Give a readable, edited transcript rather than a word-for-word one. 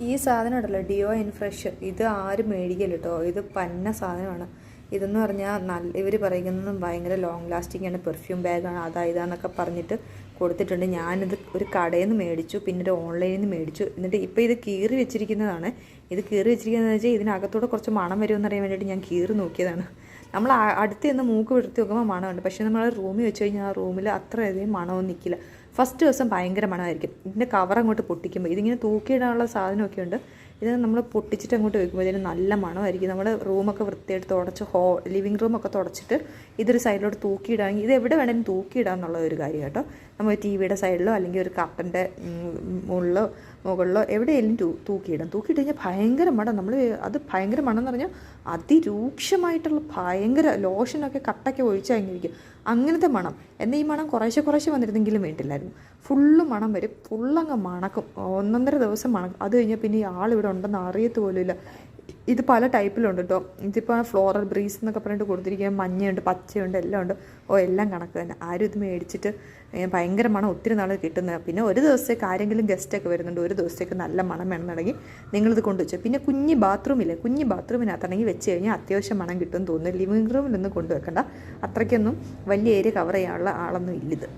ഈ സാധനം ഉണ്ടല്ലോ ഡിയോ ഇൻഫ്രഷ്, ഇത് ആരും മേടിക്കല്ലോ കേട്ടോ. ഇത് പന്ന സാധനമാണ്. ഇതെന്ന് പറഞ്ഞാൽ ഇവർ പറയുന്നതും ഭയങ്കര ലോങ് ലാസ്റ്റിംഗ് ആണ്, പെർഫ്യൂം ബാഗാണ്, ഇതാന്നൊക്കെ പറഞ്ഞിട്ട് കൊടുത്തിട്ടുണ്ട്. ഞാനിത് ഒരു കടയിൽ നിന്ന് മേടിച്ചു, പിന്നെ ഒരു ഓൺലൈനിൽ നിന്ന് മേടിച്ചു. എന്നിട്ട് ഇപ്പോൾ ഇത് കീറി വെച്ചിരിക്കുന്നതാണ്. ഇത് കീറി വെച്ചിരിക്കുന്നതെന്ന് വെച്ചാൽ ഇതിനകത്തൂടെ കുറച്ച് മണം വരുമെന്ന് അറിയാൻ വേണ്ടിയിട്ട് ഞാൻ കീറി നോക്കിയതാണ്. നമ്മൾ അടുത്ത് നിന്ന് മൂക്ക് വിടുത്തി നോക്കുമ്പോൾ മണമുണ്ട്, പക്ഷേ നമ്മൾ റൂമിൽ വെച്ച് കഴിഞ്ഞാൽ ആ റൂമിൽ അത്രയധികം മണമൊന്നും നിൽക്കില്ല. ഫസ്റ്റ് ദിവസം ഭയങ്കര മണമായിരിക്കും. ഇതിൻ്റെ കവർ അങ്ങോട്ട് പൊട്ടിക്കുമ്പോൾ ഇതിങ്ങനെ തൂക്കിയിടാനുള്ള സാധനമൊക്കെ ഉണ്ട്. ഇത് നമ്മൾ പൊട്ടിച്ചിട്ട് അങ്ങോട്ട് വെക്കുമ്പോൾ ഇതിന് നല്ല മണമായിരിക്കും. നമ്മൾ റൂമൊക്കെ വൃത്തിയായിട്ട് തുടച്ച് ലിവിങ് റൂമൊക്കെ തുടച്ചിട്ട് ഇതൊരു സൈഡിലോട്ട് തൂക്കിയിടുകയാണെങ്കിൽ ഇത് എവിടെ വേണമെങ്കിലും തൂക്കിയിടാം എന്നുള്ള ഒരു കാര്യം കേട്ടോ. നമ്മൾ ടി വിയുടെ സൈഡിലോ അല്ലെങ്കിൽ ഒരു കർട്ടൻ്റെ മുകളിലോ എവിടെയെങ്കിലും തൂക്കിയിടാം. തൂക്കിയിട്ട് കഴിഞ്ഞാൽ ഭയങ്കര മണം. അത് ഭയങ്കര മണം എന്ന് പറഞ്ഞാൽ അതിരൂക്ഷമായിട്ടുള്ള ഭയങ്കര ലോഷനൊക്കെ കട്ടൊക്കെ ഒഴിച്ചാൽ ഇരിക്കും അങ്ങനത്തെ മണം. എന്നാൽ ഈ മണം കുറേശ്ശെ വന്നിരുന്നെങ്കിലും വേണ്ടില്ലായിരുന്നു. ഫുള്ള് മണം വരും, ഫുള്ളങ്ങ് മണക്കും, 1.5 ദിവസം മണക്കും. അത് കഴിഞ്ഞാൽ പിന്നെ ഈ ആളിവിടെ ഉണ്ടെന്ന് അറിയത്ത് പോലുമില്ല. ഇത് പല ടൈപ്പിലുണ്ട് കേട്ടോ. ഇതിപ്പോൾ ഫ്ലോറൽ ബ്രീസ് എന്നൊക്കെ പറഞ്ഞിട്ട് കൊടുത്തിരിക്കുക, മഞ്ഞയുണ്ട്, പച്ചയുണ്ട്, എല്ലാം ഉണ്ട്. എല്ലാം കണക്ക് തന്നെ. ആരും ഇത് മേടിച്ചിട്ട് ഭയങ്കര മണം ഒത്തിരി നാൾ കിട്ടുന്നത്. പിന്നെ ഒരു ദിവസത്തേക്ക് ആരെങ്കിലും ഗസ്റ്റൊക്കെ വരുന്നുണ്ട്, ഒരു ദിവസത്തേക്ക് നല്ല മണം വേണമെന്നുണ്ടെങ്കിൽ നിങ്ങളിത് കൊണ്ടുവച്ചു. പിന്നെ കുഞ്ഞ് ബാത്റൂമിനകത്താണെങ്കിൽ വെച്ച് കഴിഞ്ഞാൽ അത്യാവശ്യം മണം കിട്ടുമെന്ന് തോന്നുന്നു. ലിവിങ് റൂമിലൊന്നും കൊണ്ടുവെക്കണ്ട, അത്രയ്ക്കൊന്നും വലിയ ഏരിയ കവർ ചെയ്യാനുള്ള ആളൊന്നും ഇല്ലിത്.